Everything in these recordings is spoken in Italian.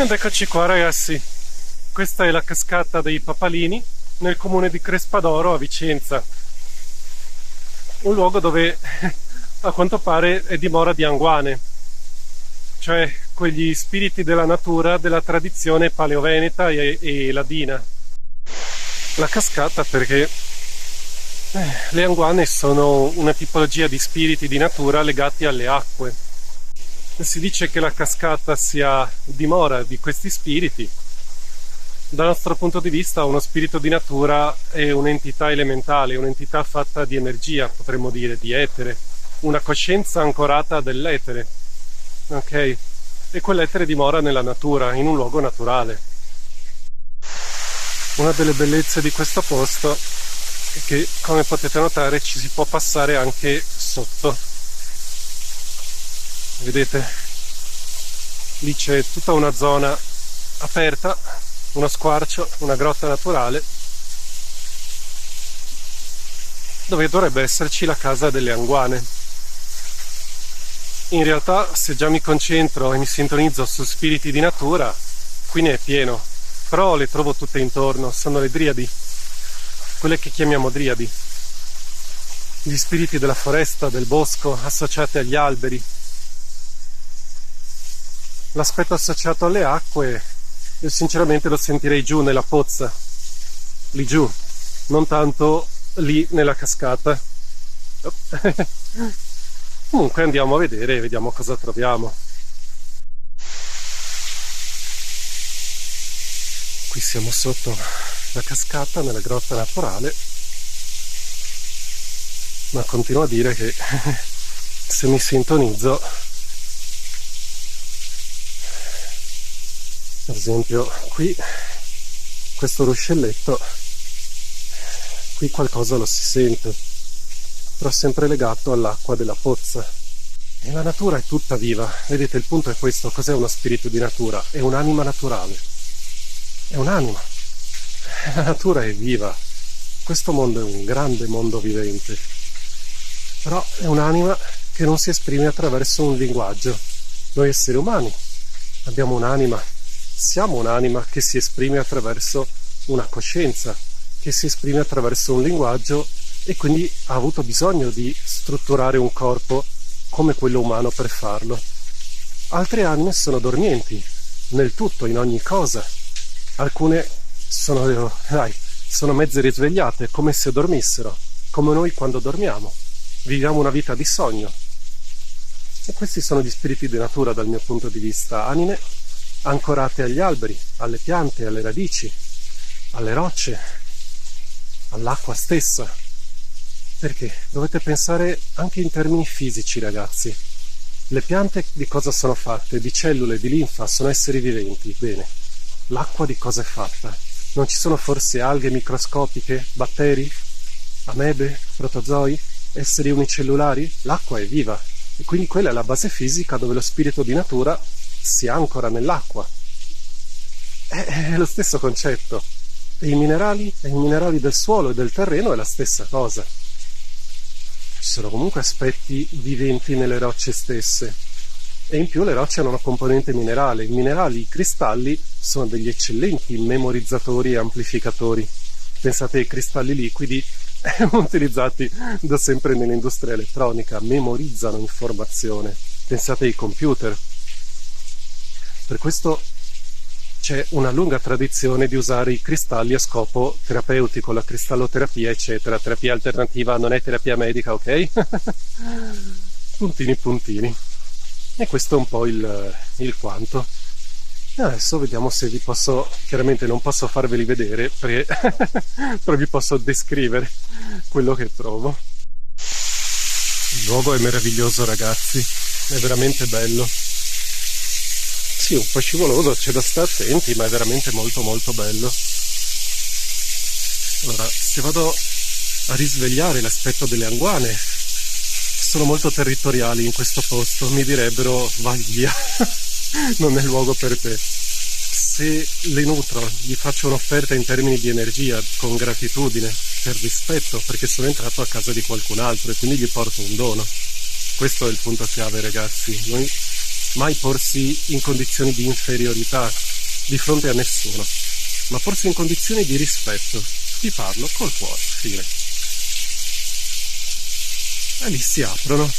Ed eccoci qua ragazzi, questa è la cascata dei Papalini nel comune di Crespadoro a Vicenza, un luogo dove a quanto pare è dimora di Anguane, cioè quegli spiriti della natura della tradizione paleoveneta e ladina. La cascata perché le Anguane sono una tipologia di spiriti di natura legati alle acque. Si dice che la cascata sia dimora di questi spiriti. Dal nostro punto di vista uno spirito di natura è un'entità elementale, un'entità fatta di energia, potremmo dire, di etere, una coscienza ancorata dell'etere, ok? E quell'etere dimora nella natura, in un luogo naturale. Una delle bellezze di questo posto è che, come potete notare, ci si può passare anche sotto. Vedete? Lì c'è tutta una zona aperta, uno squarcio, una grotta naturale, dove dovrebbe esserci la casa delle Anguane. In realtà, se già mi concentro e mi sintonizzo su spiriti di natura, qui ne è pieno, però le trovo tutte intorno, sono le driadi, quelle che chiamiamo driadi, gli spiriti della foresta, del bosco, associati agli alberi. L'aspetto associato alle acque, io sinceramente lo sentirei giù nella pozza, lì giù, non tanto lì nella cascata. Comunque andiamo a vedere e vediamo cosa troviamo. Qui siamo sotto la cascata, nella grotta naturale, ma continuo a dire che se mi sintonizzo, ad esempio qui, questo ruscelletto, qui qualcosa lo si sente, però sempre legato all'acqua della pozza. E la natura è tutta viva, vedete, il punto è questo: cos'è uno spirito di natura? È un'anima naturale, è un'anima, la natura è viva, questo mondo è un grande mondo vivente, però è un'anima che non si esprime attraverso un linguaggio. Noi esseri umani abbiamo un'anima, siamo un'anima che si esprime attraverso una coscienza, che si esprime attraverso un linguaggio, e quindi ha avuto bisogno di strutturare un corpo come quello umano per farlo. Altre anime sono dormienti, nel tutto, in ogni cosa. Alcune sono mezze risvegliate, come se dormissero, come noi quando dormiamo. Viviamo una vita di sogno. E questi sono gli spiriti di natura dal mio punto di vista, anime ancorate agli alberi, alle piante, alle radici, alle rocce, all'acqua stessa. Perché? Dovete pensare anche in termini fisici, ragazzi. Le piante di cosa sono fatte? Di cellule, di linfa, sono esseri viventi. Bene. L'acqua di cosa è fatta? Non ci sono forse alghe microscopiche, batteri, amebe, protozoi, esseri unicellulari? L'acqua è viva. E quindi quella è la base fisica dove lo spirito di natura si ancora nell'acqua. È lo stesso concetto. E i minerali del suolo e del terreno è la stessa cosa. Ci sono comunque aspetti viventi nelle rocce stesse, e in più le rocce hanno una componente minerale. I minerali, i cristalli, sono degli eccellenti memorizzatori e amplificatori. Pensate ai cristalli liquidi utilizzati da sempre nell'industria elettronica, memorizzano informazione. Pensate ai computer. Per questo c'è una lunga tradizione di usare i cristalli a scopo terapeutico, la cristalloterapia, eccetera. Terapia alternativa non è terapia medica, ok? Puntini puntini. E questo è un po' il quanto. E adesso vediamo se vi posso, chiaramente non posso farveli vedere, perché però vi posso descrivere quello che trovo. Il luogo è meraviglioso, ragazzi, è veramente bello. Sì, un po' scivoloso, c'è da stare attenti, ma è veramente molto molto bello. Allora, se vado a risvegliare l'aspetto delle Anguane, sono molto territoriali in questo posto, mi direbbero vai via, non è il luogo per te. Se le nutro, gli faccio un'offerta in termini di energia, con gratitudine, per rispetto, perché sono entrato a casa di qualcun altro e quindi gli porto un dono. Questo è il punto chiave, ragazzi. Mai porsi in condizioni di inferiorità, di fronte a nessuno, ma porsi in condizioni di rispetto. Ti parlo col cuore, fine. E lì si aprono.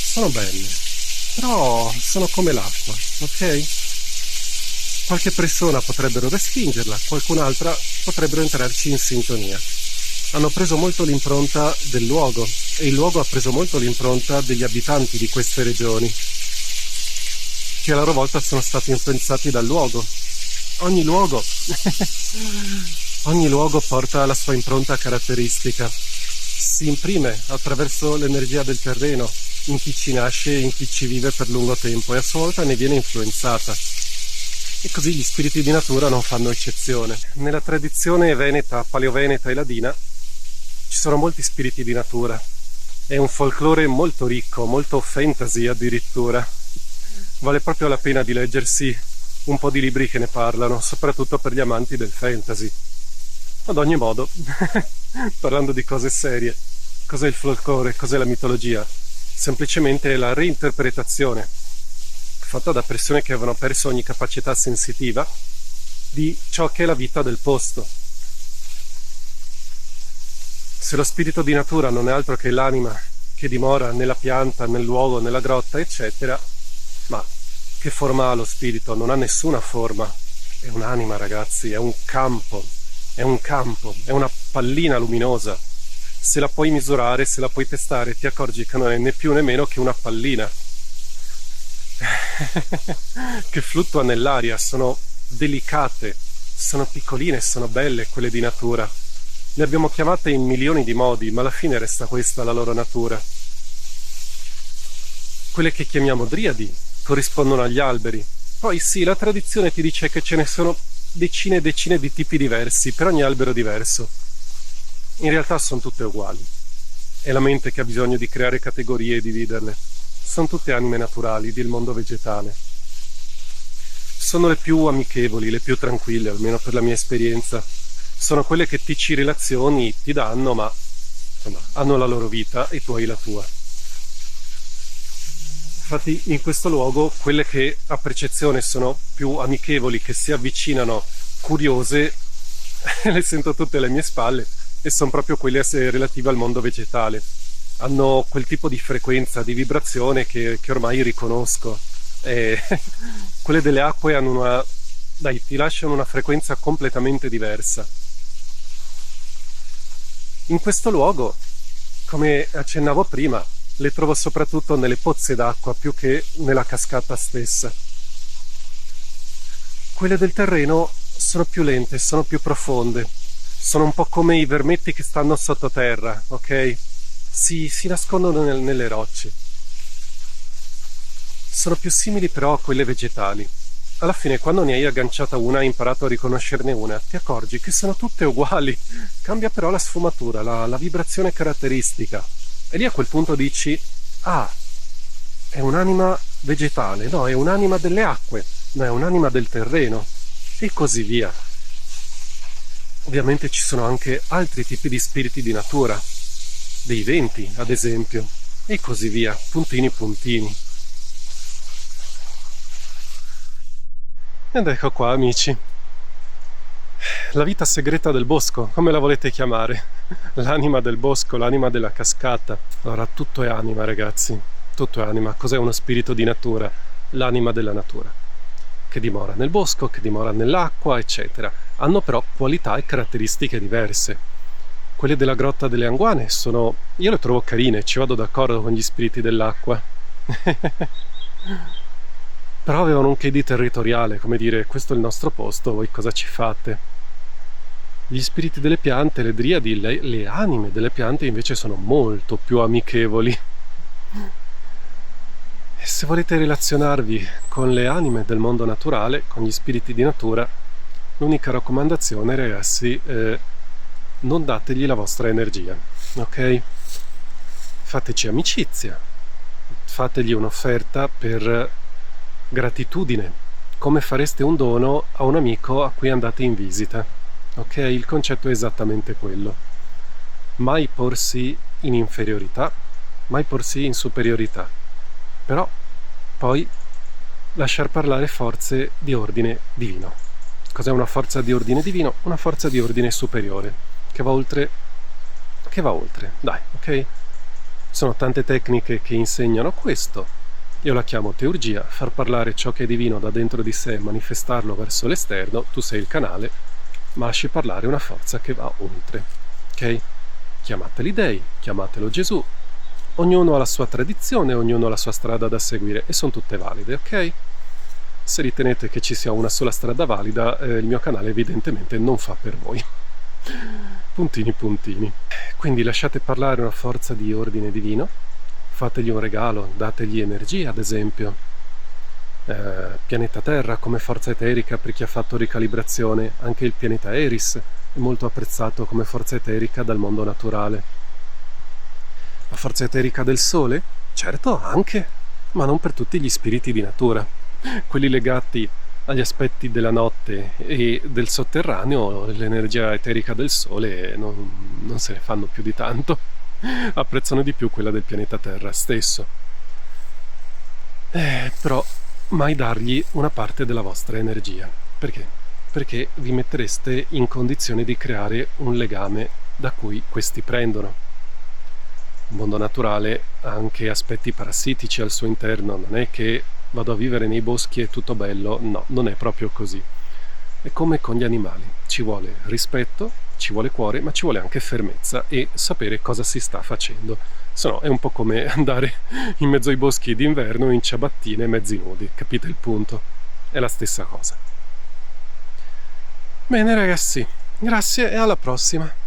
Sono belle, però sono come l'acqua, ok? Qualche persona potrebbero respingerla, qualcun'altra potrebbero entrarci in sintonia. Hanno preso molto l'impronta del luogo e il luogo ha preso molto l'impronta degli abitanti di queste regioni, che a loro volta sono stati influenzati dal luogo. Ogni luogo ogni luogo porta la sua impronta caratteristica, si imprime attraverso l'energia del terreno in chi ci nasce e in chi ci vive per lungo tempo e a sua volta ne viene influenzata. E così gli spiriti di natura non fanno eccezione. Nella tradizione veneta, paleoveneta e ladina ci sono molti spiriti di natura. È un folklore molto ricco, molto fantasy addirittura. Vale proprio la pena di leggersi un po' di libri che ne parlano, soprattutto per gli amanti del fantasy. Ad ogni modo, parlando di cose serie, cos'è il folklore, cos'è la mitologia? Semplicemente è la reinterpretazione fatta da persone che avevano perso ogni capacità sensitiva di ciò che è la vita del posto. Se lo spirito di natura non è altro che l'anima che dimora nella pianta, nel luogo, nella grotta, eccetera, ma che forma ha lo spirito? Non ha nessuna forma. È un'anima, ragazzi, è un campo, è una pallina luminosa. Se la puoi misurare, se la puoi testare, ti accorgi che non è né più né meno che una pallina che fluttua nell'aria. Sono delicate, sono piccoline, sono belle quelle di natura. Le abbiamo chiamate in milioni di modi, ma alla fine resta questa la loro natura. Quelle che chiamiamo driadi corrispondono agli alberi. Poi sì, la tradizione ti dice che ce ne sono decine e decine di tipi diversi, per ogni albero diverso. In realtà sono tutte uguali. È la mente che ha bisogno di creare categorie e dividerle. Sono tutte anime naturali del mondo vegetale. Sono le più amichevoli, le più tranquille, almeno per la mia esperienza. Sono quelle che ti ci relazioni, ti danno, ma insomma, hanno la loro vita e tu hai la tua. Infatti in questo luogo quelle che a percezione sono più amichevoli, che si avvicinano, curiose, le sento tutte alle mie spalle e sono proprio quelle relative al mondo vegetale. Hanno quel tipo di frequenza, di vibrazione che ormai riconosco. E quelle delle acque hanno ti lasciano una frequenza completamente diversa. In questo luogo, come accennavo prima, le trovo soprattutto nelle pozze d'acqua più che nella cascata stessa. Quelle del terreno sono più lente, sono più profonde, sono un po' come i vermetti che stanno sottoterra, ok? Si nascondono nelle rocce. Sono più simili però a quelle vegetali. Alla fine, quando ne hai agganciata una e hai imparato a riconoscerne una, ti accorgi che sono tutte uguali. Cambia però la sfumatura, la vibrazione caratteristica. E lì a quel punto dici, ah, è un'anima vegetale, no, è un'anima delle acque, no, è un'anima del terreno, e così via. Ovviamente ci sono anche altri tipi di spiriti di natura, dei venti, ad esempio, e così via, puntini puntini. Ed ecco qua, amici, la vita segreta del bosco, come la volete chiamare? L'anima del bosco, l'anima della cascata. Allora, tutto è anima, ragazzi, tutto è anima. Cos'è uno spirito di natura? L'anima della natura, che dimora nel bosco, che dimora nell'acqua, eccetera. Hanno però qualità e caratteristiche diverse. Quelle della grotta delle Anguane io le trovo carine, ci vado d'accordo con gli spiriti dell'acqua. Però avevano un che di territoriale, come dire, questo è il nostro posto, voi cosa ci fate? Gli spiriti delle piante, le driadi, le anime delle piante invece sono molto più amichevoli. E se volete relazionarvi con le anime del mondo naturale, con gli spiriti di natura, l'unica raccomandazione, ragazzi, non dategli la vostra energia, ok? Fateci amicizia, fategli un'offerta per gratitudine, come fareste un dono a un amico a cui andate in visita, ok? Il concetto è esattamente quello. Mai porsi in inferiorità, mai porsi in superiorità, però Poi lasciar parlare forze di ordine divino. Cos'è una forza di ordine divino? Una forza di ordine superiore, che va oltre, dai, ok? Sono tante tecniche che insegnano questo. Io la chiamo teurgia, far parlare ciò che è divino da dentro di sé, manifestarlo verso l'esterno. Tu sei il canale, ma lasci parlare una forza che va oltre, ok? Chiamateli dei, chiamatelo Gesù. Ognuno ha la sua tradizione, ognuno ha la sua strada da seguire e sono tutte valide, ok? Se ritenete che ci sia una sola strada valida, il mio canale evidentemente non fa per voi. Puntini puntini. Quindi lasciate parlare una forza di ordine divino, fategli un regalo, dategli energia ad esempio. Pianeta Terra come forza eterica per chi ha fatto ricalibrazione, anche il pianeta Eris è molto apprezzato come forza eterica dal mondo naturale. La forza eterica del Sole? Certo, anche, ma non per tutti gli spiriti di natura. Quelli legati agli aspetti della notte e del sotterraneo, l'energia eterica del Sole non se ne fanno più di tanto. Apprezzano di più quella del pianeta Terra stesso. Però mai dargli una parte della vostra energia. Perché? Perché vi mettereste in condizione di creare un legame da cui questi prendono. Il mondo naturale ha anche aspetti parassitici al suo interno, non è che vado a vivere nei boschi e tutto bello, no, non è proprio così. È come con gli animali, ci vuole rispetto, ci vuole cuore, ma ci vuole anche fermezza e sapere cosa si sta facendo. Se no è un po' come andare in mezzo ai boschi d'inverno in ciabattine mezzi nudi, capite il punto? È la stessa cosa. Bene ragazzi, grazie e alla prossima.